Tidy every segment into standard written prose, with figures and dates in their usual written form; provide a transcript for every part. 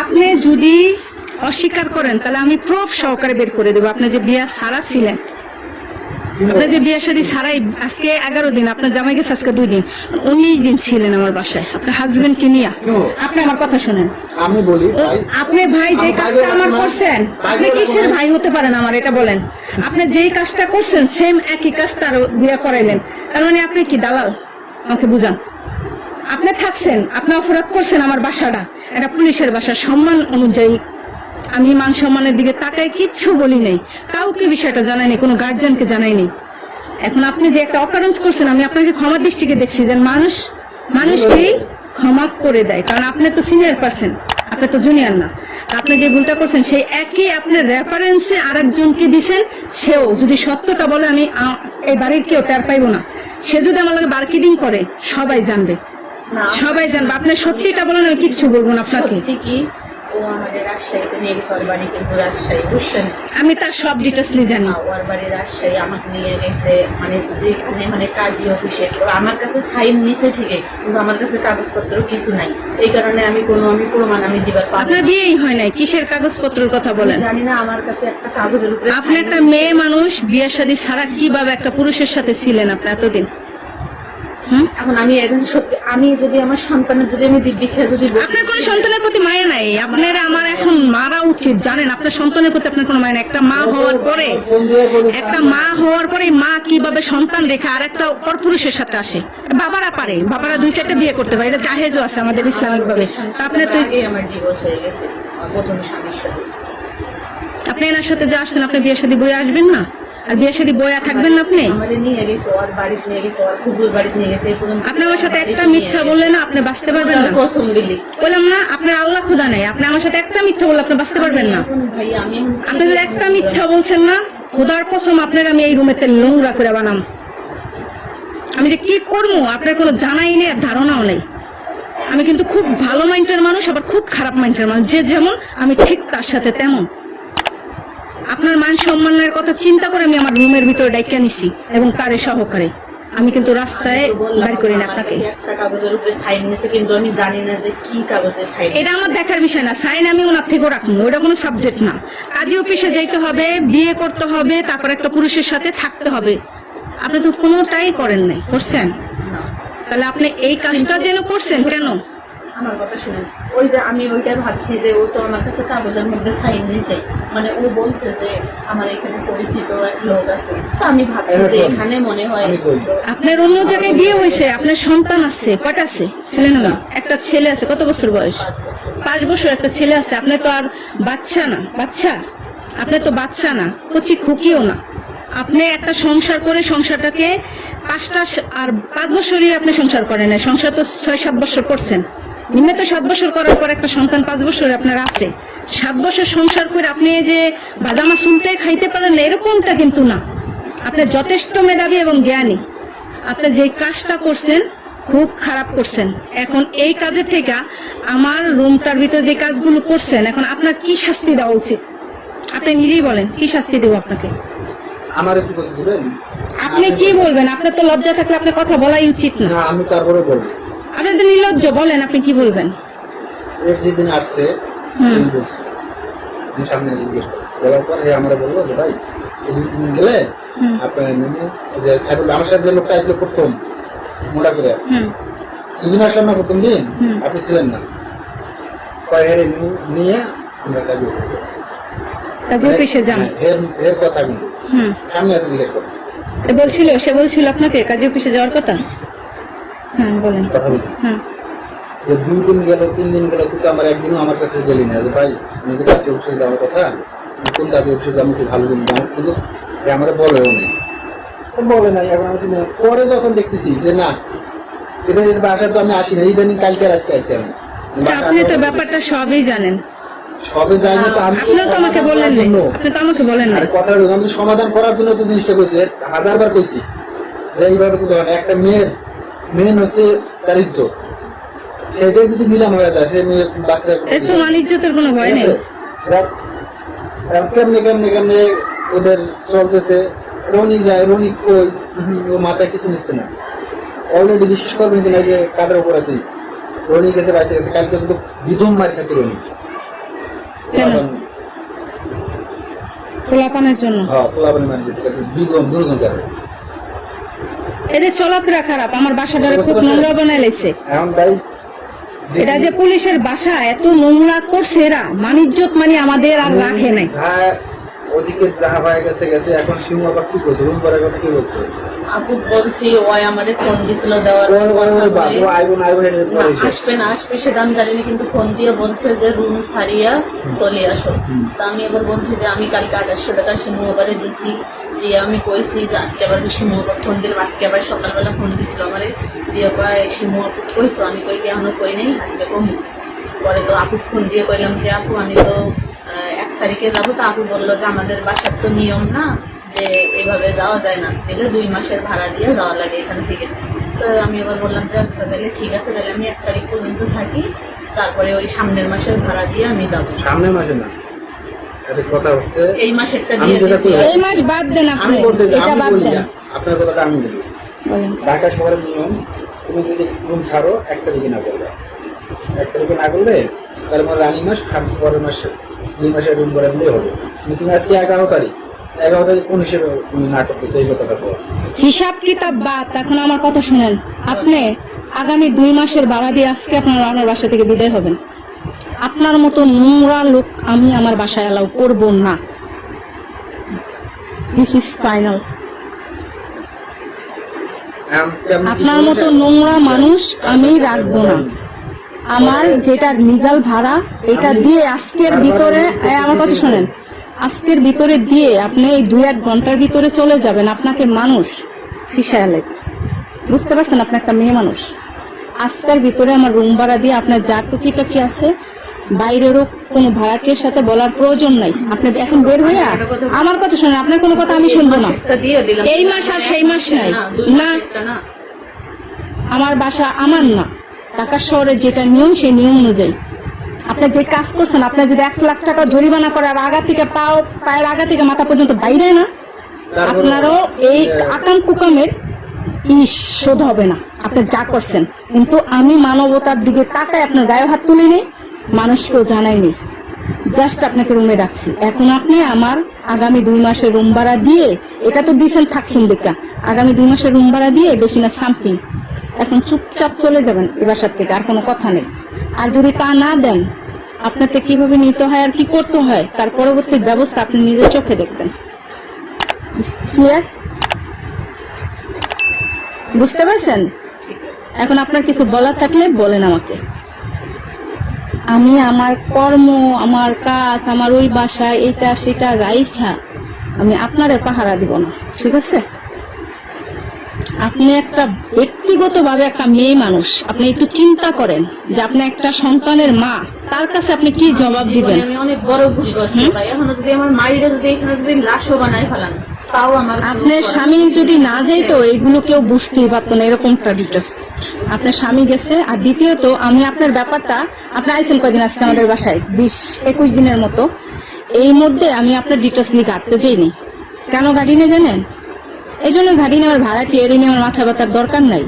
আপনি যদি অস্বীকার করেন তাহলে আমি প্রুফ সহকারে বের করে দেবো। আপনি যে বিয়া সারা ছিলেন, আপনি যে বিয়া শাদী ছাড়াই আজকে 11 দিন, আপনার জামাই গেছে আজকে 2 দিন, 19 দিন ছিলেন আমার বাসায় আপনার হাজবেন্ড কে নিয়ে। আপনি আমার কথা শুনেন, আমি বলি আপনি ভাই যে কাজটা আমার করছেন, আপনি কিসের ভাই হতে পারেন আমার এটা বলেন। আপনি যেই কাজটা করছেন সেম একই কাজ তার বিয়া করাইলেন, তার মানে আপনি কি দালাল? আমাকে বুঝান। আপনি থাকছেন, আপনি অপরাধ করছেন আমার বাসাটা, এটা পুলিশের বাসা, সম্মান অনুযায়ী আমি মান সম্মানের দিকে তাকায় কিচ্ছু বলি নাই, কাউকে বিষয়টা জানাইনি, কোনো গার্জিয়ানকে জানাইনি। এখন আপনি যে একটা অকারেন্স করছেন, আমি আপনাকে ক্ষমার দৃষ্টিকে দেখছি যে মানুষকেই ক্ষমা করে দেয়, কারণ আপনি তো সিনিয়র পার্সন, আপনি তো জুনিয়র না। আপনি যে ভুলটা করছেন সেই একই আপনার রেফারেন্সে আরেকজনকে দিচ্ছেন, সেও যদি সত্যটা বলে আমি এই বাড়ির কেউ টের পাইব না। সে যদি আমার লাগে মার্কেটিং করে সবাই জানবে, সবাই জানবে। আপনি সত্যিটা বলেন, আমি কিচ্ছু বলবো না আপনাকে। ও আমাদের রাজশাহীতে নিয়ে গেছে, ওর বাড়ি কিন্তু রাজশাহী, বুঝছেন? আমি তার সব ডিটেইলসলি জানি। ওর বাড়ি রাজশাহী, আমাকে নিয়ে গেছে মানে যেখানে মানে কাজী অফিসে। আমার কাছে সাইন নিছে ঠিকই, কিন্তু আমার কাছে কাগজপত্র কিছু নাই। এই কারণে আমি প্রমাণ আমি দিবার পারবো না। আপনার বিয়েই হয় নাই, কিসের কাগজপত্রের কথা বলেন? জানি না, আমার কাছে একটা কাগজের উপরে। আপনি একটা মেয়ে মানুষ, বিয়ে শাদী ছাড়া কিভাবে একটা পুরুষের সাথে ছিলেন আপনি এতদিন? এখন আমি এখন সত্যি, আমি যদি আমার সন্তানের যদি আমি দিব্যি খেয়ে যদি আপনার কোন সন্তানের প্রতি মায়া নাই? আপনার আমার এখন মারা উচিত, জানেন? আপনার সন্তানের প্রতি আপনার কোনো মায়া নাই। একটা মা হওয়ার পরে মা কিভাবে সন্তান রেখে আর একটা পরপুরুষের সাথে আসে? বাবারা পারে, বাবারা 2-4টা বিয়ে করতে পারে, এটা জাহেজও আছে আমাদের ইসলামিক ভাবে। আপনি তো আমার ডিভোর্স হয়ে গেছে প্রথম স্বামীর সাথে। আপনি এনার সাথে যে আসছেন, আপনি বিয়ে শাদী বয়ে আসবেন না? আর বিয়ে শাদী বয়া থাকবেন না আপনি? আপনি আমার সাথে একটা মিথ্যা বললে না আপনি বাঁচতে পারবেন না। বললাম না, আপনার আল্লাহ খুদা নাই, আপনি আমার সাথে একটা মিথ্যা বললে আপনি বাঁচতে পারবেন না। আপনি যদি একটা মিথ্যা বলছেন না, খোদার কসম আপনার আমি এই রুমেতে নোংরা করে বানাম। আমি যে কি করবো আপনার কোনো জানাই নেই, ধারণাও নেই। আমি কিন্তু খুব ভালো মাইন্ডের মানুষ, আবার খুব খারাপ মাইন্ডের মানুষ। যে যেমন আমি ঠিক তার সাথে তেমন। আপনার মান সম্মানের কথা চিন্তা করে আমি আমার রুমের ভিতরে ডাইকা নিছি, এবং তারে সহকারে আমি কিন্তু রাস্তায় বাড়ি করি না আপনাকে। এটা আমার দেখার বিষয় না, সাইন আমি ওনার থেকে রাখবো, ওটা কোনো সাবজেক্ট না। কাজী অফিসে যাইতে হবে, বিয়ে করতে হবে, তারপর একটা পুরুষের সাথে থাকতে হবে। আপনি তো কোনোটাই করেন নাই, করছেন? তাহলে আপনি এই কাজটা যেন করছেন কেন? আমার কথা শুনেন, ওই যে আমি ওইটা ভাবছি যে ও তো আমার কাছে কাগজের মধ্যে সাইন নিয়েছে, মানে ও বলছে যে আমার এখানে পরিচিত এক লোক আছে, তো আমি ভাবছি যে এখানে মনে হয় আপনার অন্য জায়গায় বিয়ে হয়েছে, আপনার সন্তান আছে, কয়টা আছে? ছেলে না, একটা ছেলে আছে। কত বছর বয়স? 5 বছর একটা ছেলে আছে। আপনি তো আর বাচ্চা না, আপনি তো বাচ্চা না, কচি খুকিও না। আপনি একটা সংসার করে সংসারটাকে 5 বছরই আপনি সংসার করেন না, সংসার তো 6-7 বছর করছেন। নিম্নে তো 7 বছর করার পর একটা সন্তান 5 বছর আপনার আছে। 7 বছর সংসার করে আপনি যে বাদামা চুলটাই খাইতে পারেন না এরকমটা কিন্তু না। আপনি যথেষ্ট মেধাবী এবং জ্ঞানী। আপনি যে কাজটা করছেন খুব খারাপ করছেন। এখন এই কাজের থেকে আমার রুমটার ভিতরে যে কাজগুলো করছেন, এখন আপনার কি শাস্তি দেওয়া উচিত? আপনি নিজেই বলেন, কি শাস্তি দেবো আপনাকে? আমার একটু কথা দিবেন? আপনি কি বলবেন? আপনার তো লজ্জা থাকলে আপনার কথা বলাই উচিত না। আমি তারপরে বলবো। আপনি তো নির্লজ্জ, বলেন আপনি কি বলবেন? এর যেদিন আসছে বলছি, আমি সামনে জিজ্ঞেস বলার পরে আমরা বললো যে ভাই 2-3 দিন গেলে আপনার যে সাইবুল আমার সাথে যে লোকটা আসলে প্রথম মোটা করে দুদিন আসলাম না প্রথম দিন, আপনি ছিলেন না, নিয়ে আমরা কাজে অফিসে যান। এর কথা কিন্তু সামনে আছে জিজ্ঞেস করো সে বলছিল আপনাকে কাজে অফিসে যাওয়ার কথা। বলেন কথা বলি। 2 দিন গেল, 3 দিন গেল, তুই তো আমার একদিনও আমার কাছে গেলি না যে ভাই আমি যে কাজে অফিসে যাওয়ার কথা, কোন কাজে অফিসে যাবো কি ভালো দিন যাবো, কিন্তু আমাদের বলে নাই। এখন আমি পরে যখন দেখতেছি যে না এদের বাসায় তো আমি আসি না, ইদানিং কালকে আজকে আসি আমি। আপনি তো ব্যাপারটা সবই জানেন। সবে যাইনি তো আমি, আপনি তো আমাকে বলেন না, আপনি তো আমাকে বলেন না। কথা হলো আমি সমাধান করার জন্য তো জিনিসটা কইছি, 1000বার কইছি যে এইভাবে তো একটা মেন হচ্ছে তার ইজ্জত, সেটাই যদি নিলাম হয়ে যায়, সে মেয়ে বাচ্চা একটু ইজ্জতের কোনো ভয় নেই। কেমনে ওদের চলতেছে। রনি যায়, রনি কই, ও মাথায় কিছু নিচ্ছে না। অলরেডি বিশ্বাস করবেন কিনা যে কাটার উপর আছে, ও রনি গেছে বাইসে গেছে, কালকে কিন্তু বিধম মার খাতে রনি। কেন? পোলাপানের জন্য। হ্যাঁ, পোলাপান মার যেতে বিধম দুজন কারণে। এদের চলাফেরা খারাপ, আমার বাসাটারে খুব নোংরা বানায় লাইছে। এখন ভাই এটা যে পুলিশের বাসা এত নোংরা করছে এরা, মানিজ্জত মানে আমাদের আর রাখে নাই। ওদিকে যা হয়ে গেছে গেছে, এখন সিংহ আবার কি করছে, রুম করার কথা কি বলছে? আপু বলছি ওই আমারে ফোন দিছিল দেওয়ার আসবে না আসবে সেটা আমি জানি না, কিন্তু ফোন দিয়ে বলছে যে রুম ছাড়িয়া চলে আসো। তা আমি এবার বলছি যে আমি কালকে 2800 টাকা সিংহবারে দিছি, দিয়ে আমি কইছি যে আজকে আবার সিংহবার ফোন দিলাম, আজকে আবার সকালবেলা ফোন দিছিল আমারে, দিয়ে কয় সিংহ কইছো, আমি কই এখনো কই নেই, আজকে কমি। পরে তো আপু ফোন দিয়ে কইলাম যে আপু আমি তো 1 তারিখে যাবো। তো আপু বললো যে আমাদের বাসার তো নিয়ম না যে এভাবে যাওয়া যায় না, দিলে 2 মাসের ভাড়া দিয়ে যাওয়া লাগে এখান থেকে। তো আমি এবার বললাম যে আচ্ছা তাহলে ঠিক আছে, তাহলে আমি 1 তারিখ পর্যন্ত থাকি, তারপরে ওই সামনের মাসের ভাড়া দিয়ে আমি যাবো। সামনের মাসে না, একটা কথা হচ্ছে এই মাসেরটা আমি দিয়ে যেটা দিছি। করি- এই মাস বাদ দেন আমি আপনি, বলতে এটা আমি বাদ বলি দেন। না, আপনার কথাটা আমি বলি। বলেন। ঢাকা শহরের নিয়ম, তুমি যদি রুম ছাড়ো 1 তারিখে না করবে, 1 তারিখে না করলে তারপর রানি মাস পরের মাসে 2 মাসের রুম করে দিলে হবে। কিন্তু তুমি আজকে 11 তারিখ কোন হিসেবে তুমি না করতেছো, এই কথাটা বল। হিসাব কিতাব বাদ, এখন আমার কথা শুনেন। আপনি আগামী 2 মাসের ভাড়া দিয়ে আজকে আপনার বাসা থেকে বিদায় হবেন। আপনার মতো নোংরা লোক আমি আমার বাসায় অ্যালাউ করব না। This is final. আপনার মতো নোংরা মানুষ আমি রাখবো না। আমার যেটা লিগাল ভাড়া এটা দিয়ে আজকের ভিতরে, আমার কথা শোনেন, আজকের ভিতরে দিয়ে আপনি এই 2-1 ঘন্টার ভিতরে চলে যাবেন। আপনাকে মানুষ ফিসালে, বুঝতে পারছেন? আপনি একটা মেয়ে মানুষ। আজকের ভিতরে আমার রুম ভাড়া দিয়ে আপনার যা টুকিটাকি আছে, বাইরেরও কোনো ভাড়াটির সাথে বলার প্রয়োজন নাই। আপনি এখন বের হইয়া আমার কথা শোনেন, আপনার কোনো কথা আমি শুনবো না। মাসেরটা দিয়ে দিলাম। এই মাস আর সেই মাস নাই না, 2 না, মাসেরটা না। আমার বাসা আমার না, ঢাকা শহরের যেটা নিয়ম সেই নিয়ম অনুযায়ী আপনি যে কাজ করছেন, আপনার যদি 1 লাখ টাকা জরিমানা করে আর আগা থেকে পায়ের আগা থেকে মাথা পর্যন্ত বাইরে না, আপনারও এই আকাম কুকামের শোধ হবে না আপনি যা করছেন। কিন্তু আমি মানবতার দিকে তাকায় আপনার গায়ে হাত তুলিনি, মানুষকেও জানাইনি, জাস্ট আপনাকে রুমে রাখছি। এখন আপনি আমার আগামী 2 মাসের রুম ভাড়া দিয়ে, এটা তো দিয়েছেন থাকছেন দেখা, আগামী 2 মাসের রুম ভাড়া দিয়ে বেশি না সামথিং, এখন চুপচাপ চলে যাবেন এ বাসার থেকে, আর কোনো কথা নেই। আর যদি তা না দেন, আপনাকে কিভাবে নিতে হয় আর কি করতে হয় তার পরবর্তী ব্যবস্থা আপনি নিজের চোখে দেখবেন। ক্লিয়ার? বুঝতে পারছেন? এখন আপনার কিছু বলার থাকলে বলেন আমাকে। আমি আমার কর্ম, আমার কাজ, আমার ওই বাসায় এটা সেটা রাইখা আমি আপনারে পাহারা দিব না, ঠিক আছে? আপনি একটা ব্যক্তিগতভাবে একটা মেয়ে মানুষ, আপনি একটু চিন্তা করেন যে আপনি একটা সন্তানের মা, তার কাছে আপনি কি জবাব দিবেন? আমি অনেক বড় ভুল করছি ভাই। এখনো যদি আমার মাইরে যদি এখানে যদি লাশও বানায় ফেলান, তাও আমার আপনার স্বামী যদি না যেত এগুলো কেউ বুঝতেই পারতো না, এরকমটা ডিটেলস। আপনার স্বামী গেছে। আর দ্বিতীয়ত, আমি আপনার ব্যাপারটা, আপনি আইছেন কয়দিন আজকে আমাদের বাসায়? 20-21 দিনের মতো। এই মধ্যে আমি আপনার ডিটেলস নিয়ে ঘাটতে যাইনি। কেন ঘাটি না জানেন? এই জন্য ঘাটি না, আমার ভাড়াটি এড়ে নিয়ে আমার মাথা ব্যথার দরকার নাই।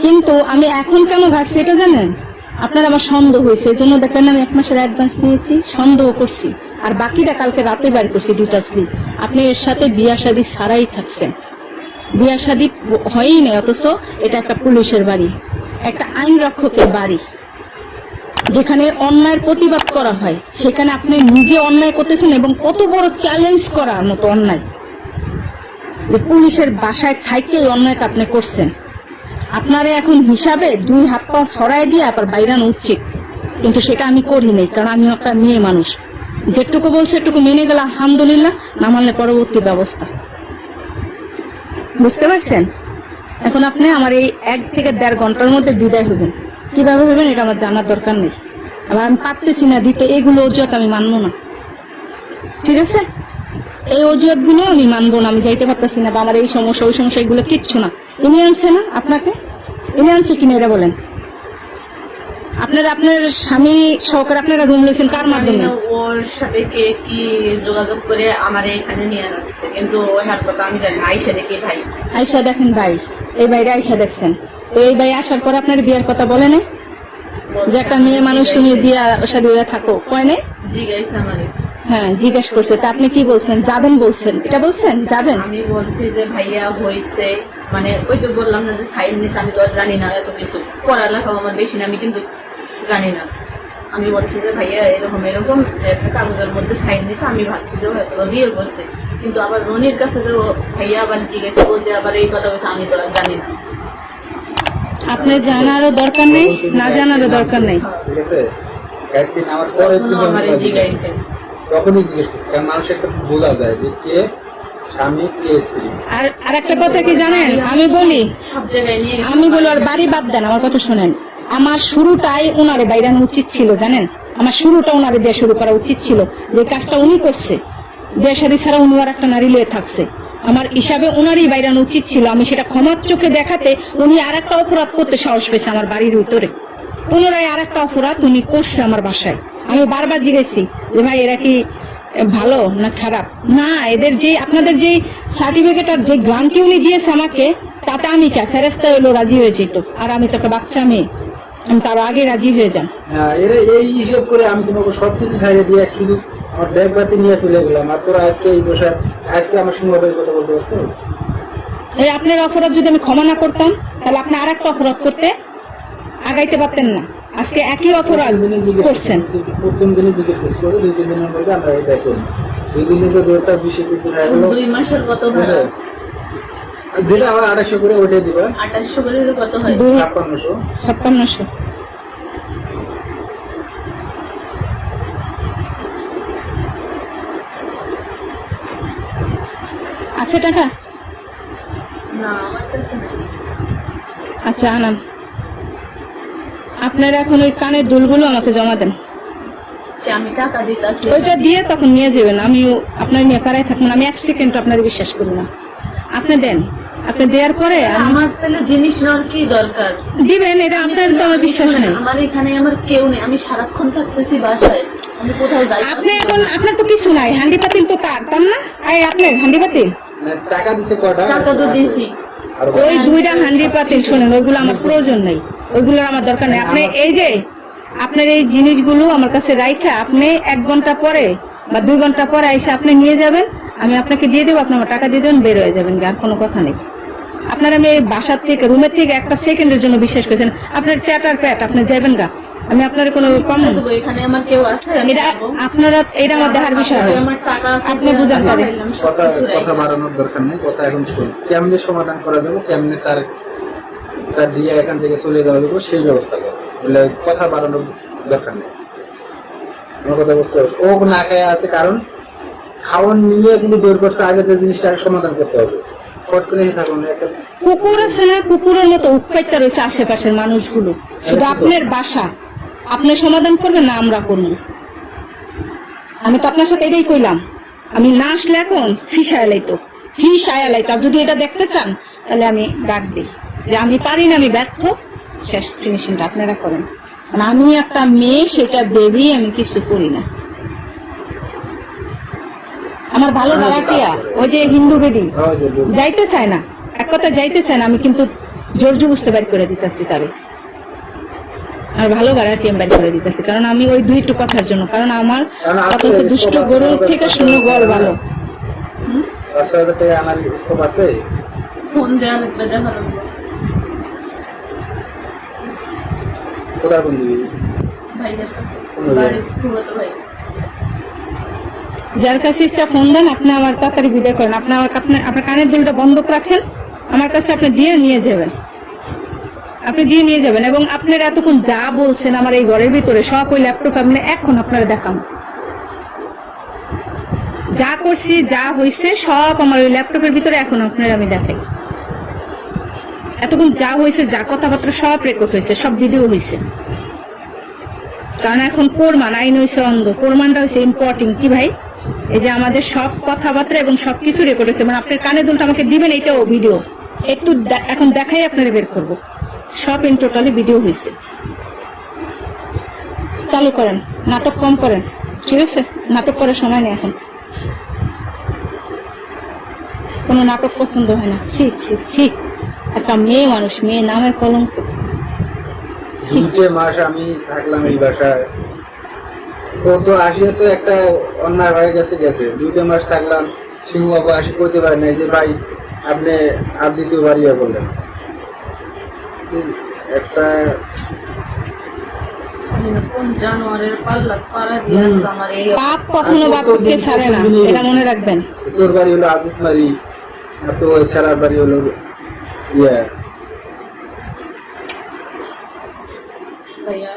কিন্তু আমি এখন কেন ঘাটছি এটা জানেন? আপনার আমার সন্দেহ হয়েছে, এই জন্য দেখেন আমি 1 মাসের অ্যাডভান্স নিয়েছি, সন্দেহ করছি, আর বাকিটা কালকে রাতে বার করছি ডিটেলসলি। আপনি এর সাথে বিয়া শাদী ছাড়াই থাকছেন, বিয়া শাদী হয়ই নাই, অথচ এটা একটা পুলিশের বাড়ি, একটা আইন রক্ষকের বাড়ি, যেখানে অন্যায়ের প্রতিবাদ করা হয়, সেখানে আপনি নিজে অন্যায় করতেছেন, এবং কত বড় চ্যালেঞ্জ করার মতো অন্যায়, যে পুলিশের বাসায় থাইকে এই অন্যায়টা আপনি করছেন। আপনারা এখন হিসাবে 2 হাত পা ছড়াই দিয়ে আবার বাইরানো উচিত, কিন্তু সেটা আমি করি নাই, কারণ আমি একটা মেয়ে মানুষ। যেটুকু বলছে এটুকু মেনে গেলে আলহামদুলিল্লাহ, না মানলে পরবর্তী ব্যবস্থা। বুঝতে পারছেন? এখন আপনি আমার এই 1 থেকে 1.5 ঘন্টার মধ্যে বিদায় হবেন। কিভাবে হবেন এটা আমার জানার দরকার নেই, আবার আমি পারতেছি না দিতে, এগুলো অজুহাত আমি মানবো না, ঠিক আছে? এই অজুহাত গুলো আমি মানবো না, আমি যাইতে পারতেছি না, বা আমার এই সমস্যা ওই সমস্যা, এগুলো কিচ্ছু না। ইনি আনছে না আপনাকে? ইনি আনছে কিনা এটা বলেন? আপনার স্বামী সহকারে আপনারা রুম লইছেন কার মাধ্যমে? ওর সাথে কে কি যোগাযোগ করে আমার এখানে নিয়ে আসছে, কিন্তু ওই হাত কথা আমি জানি না। আইসা দেখি ভাই, আইসা দেখেন ভাই, এই বাইরে আইসা দেখছেন তো? এই ভাই আসার পর আপনার বিয়ের কথা বলে নাই? যে একটা মেয়ে মানুষ তুমি বিয়া শাদী হয়ে থাকো, কয় নাই? জিজ্ঞাসা আমারে। হ্যাঁ, জিজ্ঞেস করছে। তা আপনি কি বলছেন? যাবেন বলছেন, এটা বলছেন যাবেন? আমি বলছি যে ভাইয়া হয়েছে, মানে ওই যে বললাম না যে সাইড নিস, আমি তো আর জানি না এত কিছু, পড়ালেখাও আমার বেশি না, আমি কিন্তু জানি না। আমি বলছি যে ভাইয়া এরকম এরকম যে একটা কাগজের মধ্যে সাইড নিছে, আমি ভাবছি যে হয়তো বা বিয়ে করছে, কিন্তু আবার রনির কাছে যে ভাইয়া আবার জিজ্ঞেস করছে আবার এই কথা বলছে, আমি তো আর জানি না। আপনার জানারও দরকার নেই, না জানারও দরকার নেই। ঠিক আছে, একদিন আমার পরে তখনও আমারে জিজ্ঞাসা। তখনই জিজ্ঞেস করছি, কারণ মানুষ একটা বোঝা যায় যে কে স্বামী কে স্ত্রী। আর একটা কথা কি জানেন, আমি বলি, সব জায়গায় নিয়ে গেছে। আমি বলি ওর বাড়ি বাদ দেন, আমার কথা শোনেন। আমার শুরুটাই উনারে বাইরানো উচিত ছিল, জানেন? আমার শুরুটা উনারে দিয়ে শুরু করা উচিত ছিল। যে কাজটা উনি করছে, বিয়ে শাদী ছাড়া উনি আর একটা নারী লয়ে থাকছে, আমার হিসাবে উনারই বাইরানো উচিত ছিল। আমি সেটা ক্ষমার চোখে দেখাতে উনি আর একটা অপরাধ করতে সাহস পেয়েছে আমার বাড়ির ভিতরে। পুনরায় আর একটা অপরাধ উনি করছে আমার বাসায়। আমি বারবার জিজ্ঞেসি যে ভাই এরা কি ভালো না খারাপ? না, এদের যে আপনাদের যে সার্টিফিকেট আর যে গ্রান্টি উনি দিয়েছে আমাকে, তাতে আমি কে ফেরেস্তা হলো রাজি হয়ে যেত। আর আমি তো একটা বাচ্চা মেয়ে, আমি তার আগে রাজি হয়ে যান। এরা এই হিসেব করে আমি তোমাকে সবকিছু ছাড়িয়ে দিয়ে শুধু আমার ব্যাগ বাতি নিয়ে চলে গেলাম, আর তোরা আজকে এই দোষা আজকে আমার সঙ্গে কথা বলতে পারতো? এই আপনার অপরাধ যদি আমি ক্ষমা না করতাম, তাহলে আপনি আর একটা অপরাধ করতে আগাইতে পারতেন না। আজকে একই অপরাধ করছেন। প্রথম দিনে জিজ্ঞেস করছি, 2-3 দিনের মধ্যে আমরা এটা করি। 2 দিনের তো দৌড়টা 2 মাসের কত ভাড়া? যেটা হয় 2800 করে ওইটাই দিবা। 2800 করে কত হয়? 5600। আছে টাকা? না, আমার কাছে নেই। আচ্ছা আনাম। আপনারা এখন ওই কানের দুলগুলো আমাকে জমা দেন। আমি টাকা দিতেছি। ওইটা দিয়ে তখন নিয়ে যাবেন। আমিও আপনার নিয়ে পাড়ায় থাকবো না, আমি 1 সেকেন্ড আপনার বিশ্বাস করি না। আপনি দেন, আপনি দেওয়ার পরে আমার তাহলে জিনিস নেওয়ার কি দরকার? দিবেন, এটা আপনার তো আমার বিশ্বাস নেই। আমার এখানে আমার কেউ নেই, আমি সারাক্ষণ থাকতেছি বাসায়, আমি কোথাও যাই। আপনি এখন আপনার তো কিছু নাই, হান্ডি পাতিল তো তার না? এই আপনার হান্ডি পাতিল টাকা দিছে কয়টা? টাকা তো দিছি। ওই 2টা হান্ডি পাতিল, শোনেন, ওইগুলো আমার প্রয়োজন নেই, ওইগুলোর আমার দরকার নেই। আপনি এই যে আপনার এই জিনিসগুলো আমার কাছে রাইখা আপনি 1 ঘন্টা পরে বা 2 ঘন্টা পরে এসে আপনি নিয়ে যাবেন, আমি আপনাকে দিয়ে দেবো, আপনি আমার টাকা দিয়ে দেবেন, বের হয়ে যাবেন, আর কোনো কথা নেই। আপনার আমি এই বাসার থেকে রুমের থেকে 1 সেকেন্ডের জন্য বিশ্বাস করছেন, আপনার চ্যাটার প্যাট, আপনি যাবেন গা, আমি আপনার কোনো কম এখানে আমার কেউ আছে? এটা আপনারা, এটা আমার দেখার বিষয় হয়। আমার টাকা আছে, আপনি বুঝান পারেন। কথা বাড়ানোর দরকার নেই, কথা এখন শুন। কেমনে সমাধান করা যাবে, কেমনে তার দিয়ে এখান থেকে চলে যাওয়া যাবো সেই ব্যবস্থা করো, বলে কথা বাড়ানোর দরকার নেই। আমার কথা বুঝতে হবে। ও না খেয়ে আছে কারণ খাওয়ান নিয়ে কিন্তু দৌড় করছে, আগে যে জিনিসটাকে সমাধান করতে হবে। কুকুর আছে না, কুকুরের মতো উৎপাইতা রয়েছে আশেপাশের মানুষগুলো। শুধু আপনার বাসা আপনি সমাধান করবেন না আমরা করবো। আমি তো আপনার সাথে এটাই কইলাম, আমি না আসলে এখন ফিস আয়ালাইতো। আর যদি এটা দেখতে চান তাহলে আমি ডাক দিই যে আমি পারি না, আমি ব্যর্থ, শেষ ফিনিশিংটা আপনারা করেন। কারণ আমি একটা মেয়ে, সেটা বেবি, আমি কিছু করি না। আমার ভালো ভাড়াটিয়া ওই যে হিন্দু বেডি যাইতে চায় না, এক কথা যাইতে চায় না, আমি কিন্তু জোর বুঝতে বের করে দিতেছি তারে। আর ভালো ভাড়াটিয়া বের করে দিতেছি, কারণ আমি ওই 2 কথার জন্য, কারণ আমার অথচ দুষ্ট গরুর থেকে শূন্য গড় ভালো। ফোন দেওয়া লাগবে, দেখা লাগবে। কোথায় ফোন দিবি? ভাইয়ের কাছে, বাড়ির ফুফাতো ভাই। যার কাছে ইচ্ছা ফোন দেন, আপনি আমার তাড়াতাড়ি বিদায় করেন। আপনার কানের দুলটা বন্ধ রাখেন, আমার কাছে আপনি দিয়ে নিয়ে যাবেন, এবং আপনারা এতক্ষণ যা বলছেন আমার এই ঘরের ভিতরে সব ওই ল্যাপটপ আপনি এখন আপনারা দেখান, যা করছি যা হয়েছে সব আমার ওই ল্যাপটপের ভিতরে এখন আপনারা আমি দেখাই। এতক্ষণ যা হয়েছে, যা কথাবার্তা সব রেকর্ড হয়েছে, সব ভিডিও হয়েছে। কারণ এখন প্রমাণ, আইন হয়েছে অন্ধ, প্রমাণটা হয়েছে ইম্পর্টেন্ট। কি ভাই, এই যে আমাদের সব কথাবার্তা এবং সবকিছু রেকর্ড হয়েছে, মানে আপনার কানে দুলটা আমাকে দিবেন, এটাও ভিডিও একটু এখন দেখাই আপনারা বের করবো, সব ইন টোটালি ভিডিও হয়েছে। চালু করেন, নাটক কম করেন, ঠিক আছে? নাটক করার সময় নেই এখন, কোনো নাটক পছন্দ হয় না। ছি ছি ছি, একটা মেয়ে মানুষ, মেয়ে নামের কলঙ্ক। দুইটে মাস আমি থাকলাম এই বাসায়। ও তো আসিয়া তো একটা অন্যায় হয়ে গেছে গেছে, 2 মাস থাকলাম। সিংহ বাবা আসি করতে পারে নাই যে ভাই আপনি আর দ্বিতীয়বার ইয়ে করলেন। একটা জানি না কোন জানোয়ারের পাড়া দিয়ে আসছে আমার এই বাপ কখনো বাপকে ছাড়ে না, এটা মনে রাখবেন। তোর বাড়ি হলো আজিতমারি, আর তো ওই ছেলার বাড়ি হলো ইয়ে ভাইয়া